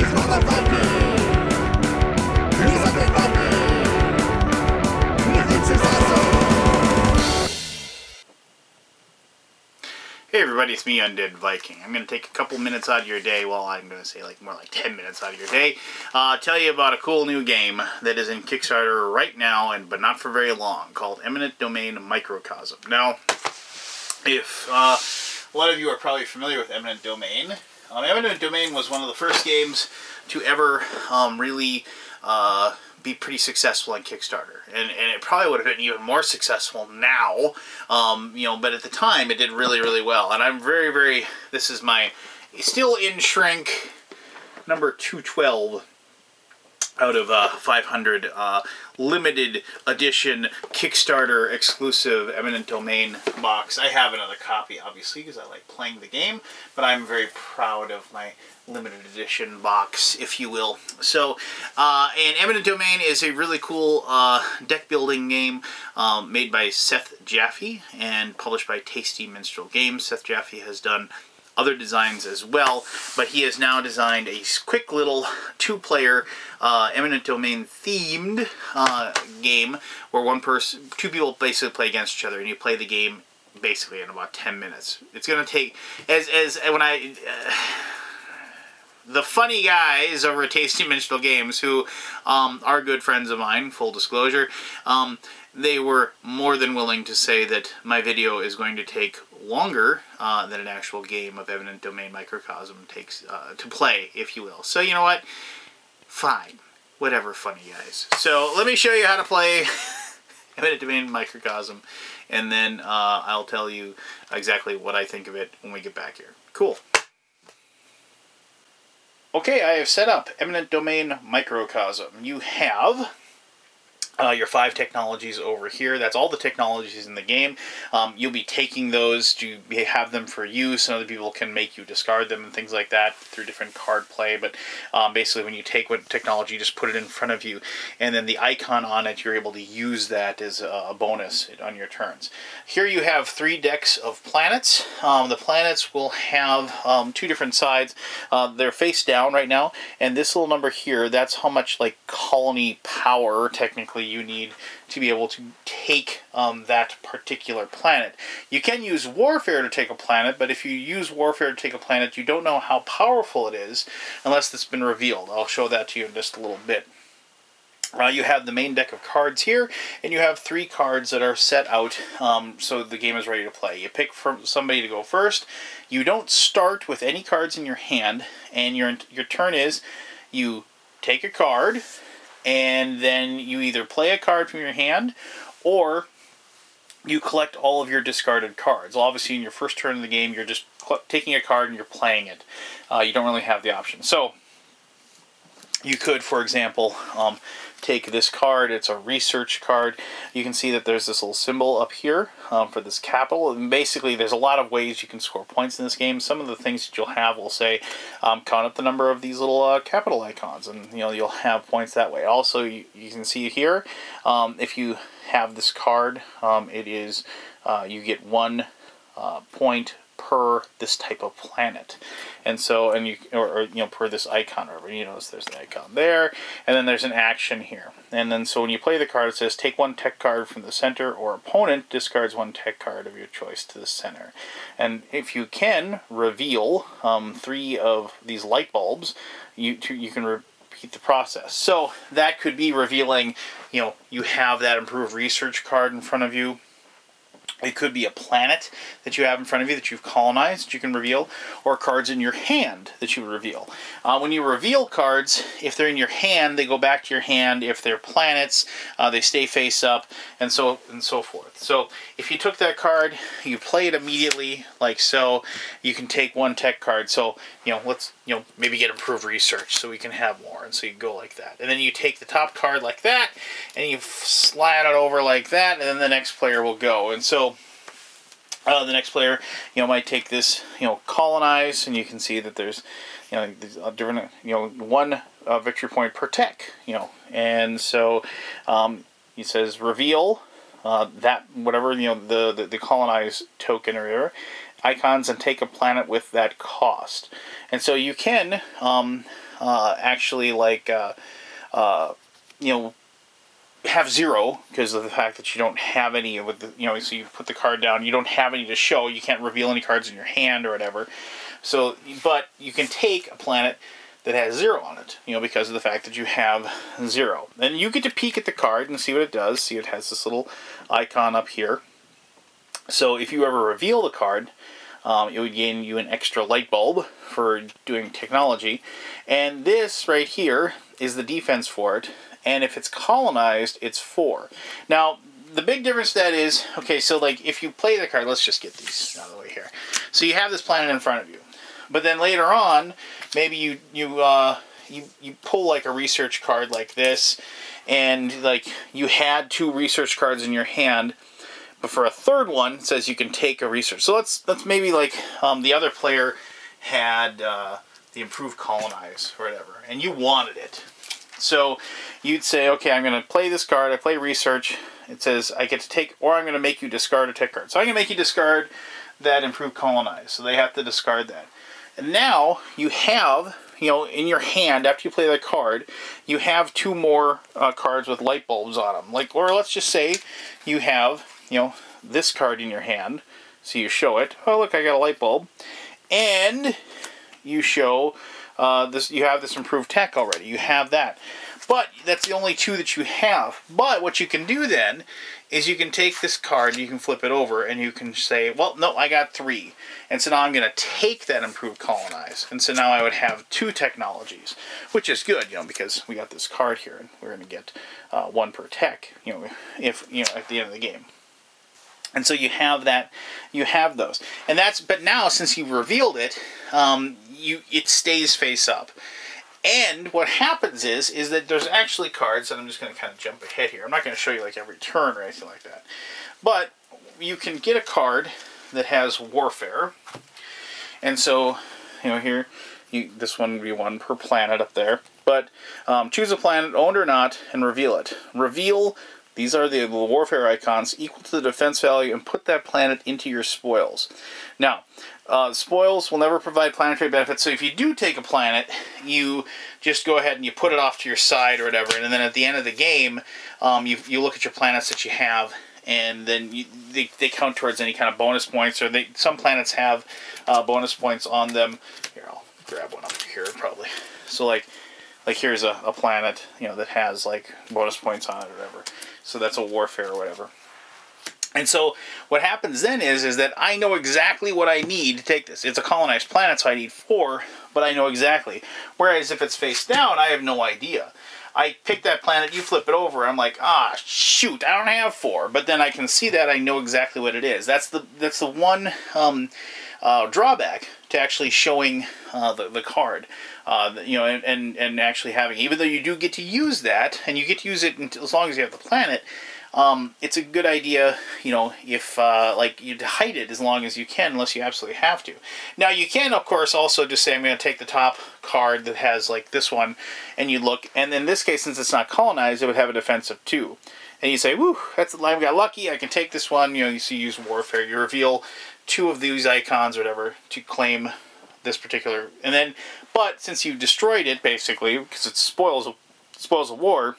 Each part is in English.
Hey everybody, it's me, Undead Viking. I'm going to take a couple minutes out of your day, well, I'm going to say like more like 10 minutes out of your day, tell you about a cool new game that is in Kickstarter right now, but not for very long, called Eminent Domain Microcosm. Now, if a lot of you are probably familiar with Eminent Domain, Eminent Domain was one of the first games to ever really be pretty successful on Kickstarter, and it probably would have been even more successful now, you know, but at the time it did really well, and I'm very, this is my still in shrink number 212 out of 500 limited edition Kickstarter exclusive Eminent Domain box. I have another copy, obviously, because I like playing the game, but I'm very proud of my limited edition box, if you will. So, and Eminent Domain is a really cool deck building game made by Seth Jaffe and published by Tasty Minstrel Games. Seth Jaffe has done other designs as well, but he has now designed a quick little two-player Eminent Domain themed game where two people basically play against each other, and you play the game basically in about 10 minutes. It's going to take, the funny guys over at Tasty Minstrel Games, who are good friends of mine, full disclosure, they were more than willing to say that my video is going to take longer than an actual game of Eminent Domain Microcosm takes to play, if you will. So you know what? Fine. Whatever, funny guys. So let me show you how to play Eminent Domain Microcosm, and then I'll tell you exactly what I think of it when we get back here. Cool. Okay, I have set up Eminent Domain Microcosm. You have your 5 technologies over here. That's all the technologies in the game. You'll be taking those to have them for use, and other people can make you discard them and things like that through different card play. But basically, when you take what technology, you just put it in front of you, and then the icon on it, you're able to use that as a bonus on your turns. Here you have 3 decks of planets. The planets will have 2 different sides. They're face down right now, and this little number here, that's how much like colony power technically you need to be able to take that particular planet. You can use warfare to take a planet, but if you use warfare to take a planet, you don't know how powerful it is unless it's been revealed. I'll show that to you in just a little bit. You have the main deck of cards here, and you have 3 cards that are set out so the game is ready to play. You pick from somebody to go first. You don't start with any cards in your hand, and your turn is you take a card, and then you either play a card from your hand, or you collect all of your discarded cards. Well, obviously, in your first turn of the game, you're just taking a card and you're playing it. You don't really have the option. So, you could, for example, take this card. It's a research card. You can see that there's this little symbol up here for this capital. And basically, there's a lot of ways you can score points in this game. Some of the things that you'll have will say, count up the number of these little capital icons, and you'll have points that way. Also, you can see here, if you have this card, it is you get 1 point per this type of planet, and so per this icon. Or you notice there's the icon there, and then there's an action here, and then so when you play the card, it says take 1 tech card from the center, or opponent discards 1 tech card of your choice to the center. And if you can reveal 3 of these light bulbs, you can repeat the process. So that could be revealing, you have that improved research card in front of you. It could be a planet that you have in front of you that you've colonized that you can reveal, or cards in your hand that you reveal. When you reveal cards, if they're in your hand, they go back to your hand. If they're planets, they stay face up, and so forth. So if you took that card, you play it immediately, like so. You can take 1 tech card. So let's maybe get improved research so we can have more, and so you go like that. And then you take the top card like that, and you slide it over like that, and then the next player will go. And so the next player, might take this, colonize, and you can see that there's, different, 1 victory point per tech, and so it says reveal that whatever the colonize token or whatever icons, and take a planet with that cost. And so you can actually like you know, have 0 because of the fact that you don't have any with the, you know, so you put the card down, you don't have any to show, you can't reveal any cards in your hand or whatever. So, but you can take a planet that has 0 on it, you know, because of the fact that you have 0. Then you get to peek at the card and see what it does. See, it has this little icon up here. So if you ever reveal the card, it would gain you an extra light bulb for doing technology. And this right here is the defense for it. And if it's colonized, it's 4. Now, the big difference that is, okay, so like if you play the card, let's just get these out of the way here. So you have this planet in front of you. But then later on, maybe you pull like a research card like this, and like you had 2 research cards in your hand, but for a third one, it says you can take a research. So let's maybe like the other player had the improved colonize or whatever, and you wanted it. So you'd say, okay, I'm going to play this card. I play research. It says I get to take, or I'm going to make you discard a tech card. So I'm going to make you discard that improved colonize. So they have to discard that. And now you have, you know, in your hand, after you play that card, you have 2 more cards with light bulbs on them. Like, or let's just say you have, you know, this card in your hand. So you show it. Oh, look, I got a light bulb. And you show this. You have this improved tech already. You have that. But that's the only 2 that you have. But what you can do then is you can take this card, you can flip it over, and you can say, well, no, I got 3. And so now I'm going to take that improved colonize. And so now I would have 2 technologies, which is good, you know, because we got this card here, and we're going to get 1 per tech, you know, if, you know, at the end of the game. And so you have that, you have those. And that's, but now since you've revealed it, it stays face up. And what happens is that there's actually cards, and I'm just going to kind of jump ahead here. I'm not going to show you like every turn or anything like that. But you can get a card that has warfare. And so, you know, here, this one would be 1 per planet up there. But choose a planet, owned or not, and reveal it. Reveal, these are the warfare icons, equal to the defense value, and put that planet into your spoils. Now, spoils will never provide planetary benefits, so if you do take a planet, you just go ahead and you put it off to your side or whatever, and then at the end of the game, you look at your planets that you have, and then they count towards any kind of bonus points, or some planets have bonus points on them. Here, I'll grab one up here probably. So like here's a planet, you know, that has like bonus points on it or whatever. So that's a warfare or whatever. And so what happens then is that I know exactly what I need to take this. It's a colonized planet, so I need 4, but I know exactly. Whereas if it's face down, I have no idea. I pick that planet, you flip it over, I'm like, ah, shoot, I don't have 4. But then I can see that, I know exactly what it is. That's the one drawback to actually showing the card. You know, and actually having, even though you do get to use that, and you get to use it until, as long as you have the planet, it's a good idea, you know, if, like, you hide it as long as you can, unless you absolutely have to. Now, you can, of course, also just say, I'm going to take the top card that has, like, this one, and you look, and in this case, since it's not colonized, it would have a defense of 2. And you say, woo, I got lucky, I can take this one, you know, you see, use warfare, you reveal 2 of these icons or whatever to claim this particular, and then, but since you destroyed it, basically, because it's spoils of war,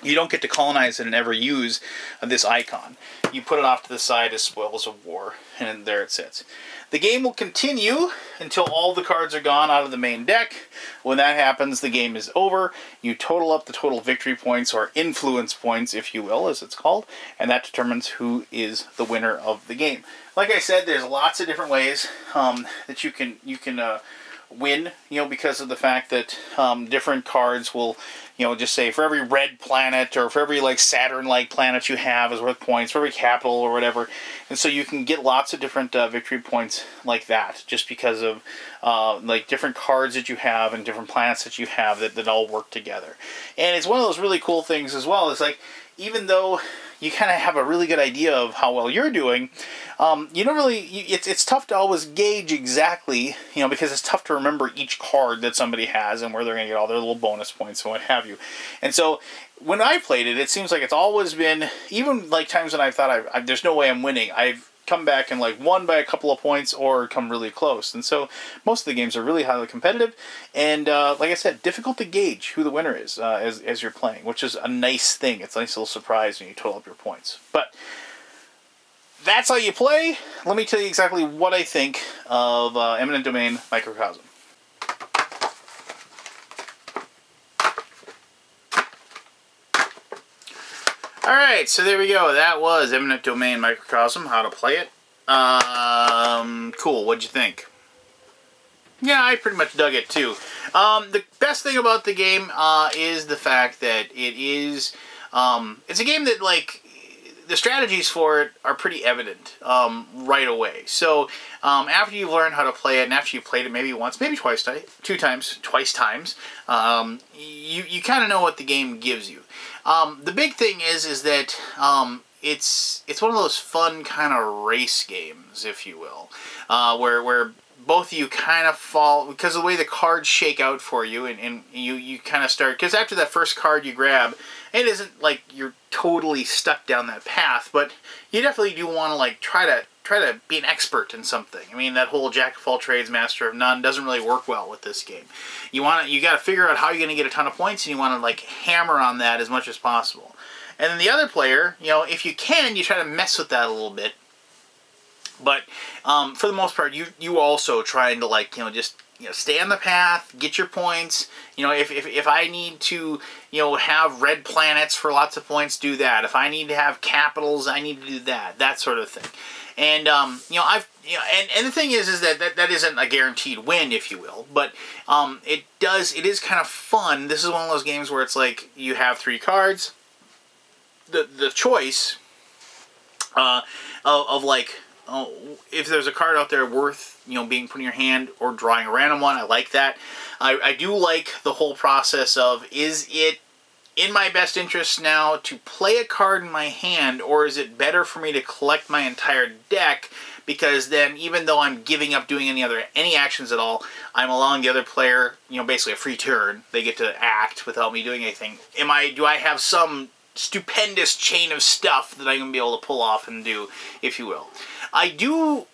you don't get to colonize it and ever use this icon. You put it off to the side as spoils of war, and there it sits. The game will continue until all the cards are gone out of the main deck. When that happens, the game is over. You total up the total victory points, or influence points, if you will, as it's called, and that determines who is the winner of the game. Like I said, there's lots of different ways that you can win, you know, because of the fact that different cards will, you know, just say for every red planet, or for every like Saturn-like planet you have is worth points, for every capital or whatever. And so you can get lots of different victory points like that, just because of like different cards that you have and different planets that you have that all work together. And it's one of those really cool things as well. It's like, even though you kind of have a really good idea of how well you're doing, you don't really, it's tough to always gauge exactly, you know, because it's tough to remember each card that somebody has and where they're going to get all their little bonus points and what have you. And so when I played it, it seems like it's always been, even like times when I thought there's no way I'm winning, I've come back and like won by a couple of points or come really close. And so most of the games are really highly competitive, and like I said, difficult to gauge who the winner is as you're playing, which is a nice thing. It's a nice little surprise when you total up your points. But that's how you play. Let me tell you exactly what I think of Eminent Domain Microcosm. Alright, so there we go. That was Eminent Domain Microcosm, how to play it. Cool, what'd you think? Yeah, I pretty much dug it too. The best thing about the game is the fact that it is, it's a game that, like, the strategies for it are pretty evident right away. So after you've learned how to play it, and after you've played it maybe once, maybe twice times, you kind of know what the game gives you. The big thing is that it's one of those fun kind of race games, if you will, where both of you kind of fall, because of the way the cards shake out for you, and you kind of start, because after that first card you grab, it isn't like you're totally stuck down that path, but you definitely do want to like try to be an expert in something. I mean, that whole jack of all trades, master of none doesn't really work well with this game. You got to figure out how you're going to get a ton of points, and you want to like hammer on that as much as possible. And then the other player, you know, if you can, you try to mess with that a little bit. But for the most part, you also trying to, like, you know, just, you know, stay on the path, get your points. You know, if I need to, you know, have red planets for lots of points, do that. If I need to have capitals, I need to do that sort of thing. And you know, and the thing is that isn't a guaranteed win, if you will. But it is kind of fun. This is one of those games where it's like you have 3 cards. The choice of like, if there's a card out there worth, you know, being put in your hand or drawing a random one, I like that. I do like the whole process of, is it in my best interest now to play a card in my hand, or is it better for me to collect my entire deck, because then even though I'm giving up doing any actions at all, I'm allowing the other player, you know, basically a free turn. They get to act without me doing anything. Do I have some stupendous chain of stuff that I'm going to be able to pull off and do, if you will? I do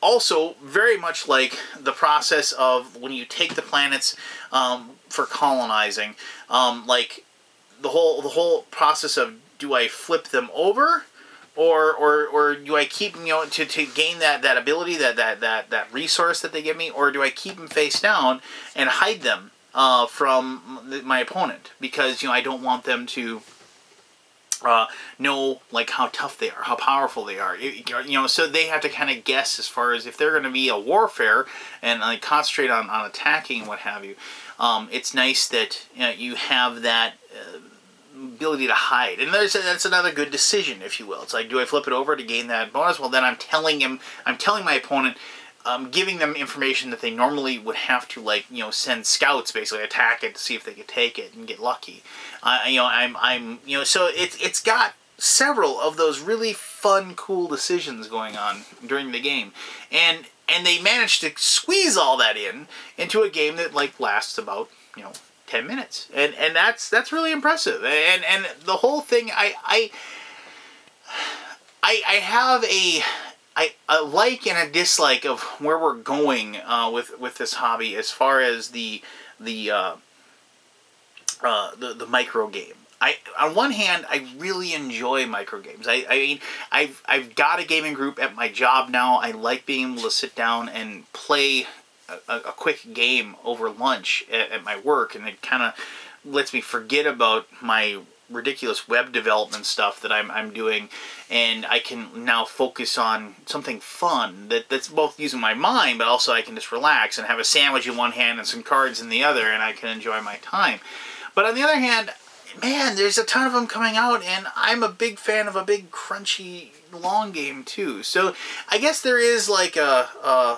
also very much like the process of when you take the planets for colonizing, like the whole process of, do I flip them over, or do I keep them, you know, to gain that ability, that resource that they give me, or do I keep them face down and hide them from my opponent, because, you know, I don't want them to know, like, how tough they are, how powerful they are, you know, so they have to kind of guess as far as if they're going to be a warfare and like concentrate on attacking and what have you. It's nice that, you know, you have that ability to hide, and that's another good decision, if you will. It's like, do I flip it over to gain that bonus? Well, then I'm telling my opponent, giving them information that they normally would have to, like, you know, send scouts, basically attack it to see if they could take it and get lucky. You know, you know, so it's got several of those really fun, cool decisions going on during the game, and they managed to squeeze all that into a game that, like, lasts about, you know, 10 minutes, and that's really impressive. And the whole thing, I have a like and a dislike of where we're going with this hobby as far as the micro game. On one hand, I really enjoy micro games. I mean, I've got a gaming group at my job now. I like being able to sit down and play a quick game over lunch at my work, and it kind of lets me forget about my ridiculous web development stuff that I'm doing, and I can now focus on something fun that's both using my mind, but also I can just relax and have a sandwich in one hand and some cards in the other, and I can enjoy my time. But on the other hand, man, there's a ton of them coming out, and I'm a big fan of a big crunchy long game too. So I guess there is like a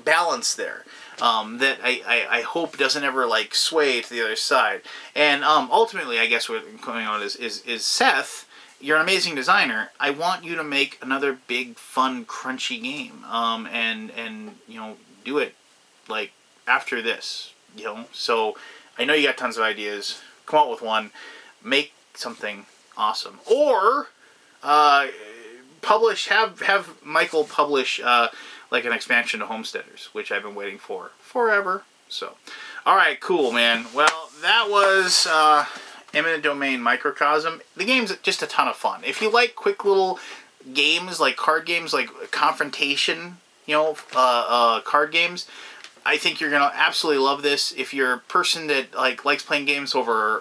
balance there that I hope doesn't ever like sway to the other side. And ultimately, I guess what coming on is Seth, you're an amazing designer. I want you to make another big, fun, crunchy game, and you know, do it like after this, you know. So I know you got tons of ideas. Come out with one, make something awesome, or have Michael publish like an expansion to Homesteaders, which I've been waiting for forever. So, all right, cool, man. Well, that was Eminent Domain Microcosm. The game's just a ton of fun. If you like quick little games, like card games, like Confrontation, you know, card games, I think you're gonna absolutely love this. If you're a person that likes playing games over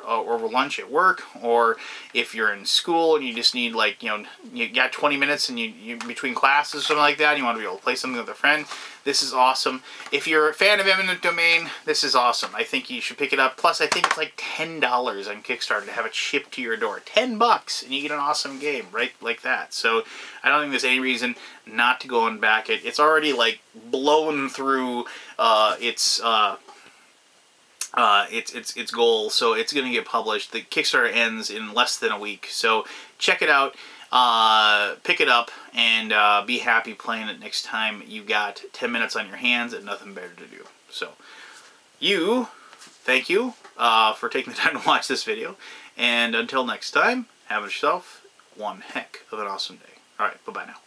lunch at work, or if you're in school and you just need, like, you know, you got 20 minutes and you between classes or something like that, and you want to be able to play something with a friend, this is awesome. If you're a fan of Eminent Domain, this is awesome. I think you should pick it up. Plus, I think it's like $10 on Kickstarter to have it shipped to your door. $10, and you get an awesome game right like that. So I don't think there's any reason not to go and back it. It's already like blown through its goal, so it's going to get published. The Kickstarter ends in less than a week, so check it out. Pick it up and be happy playing it next time you've got 10 minutes on your hands and nothing better to do. So, thank you for taking the time to watch this video, and until next time, have yourself one heck of an awesome day. Alright, bye-bye now.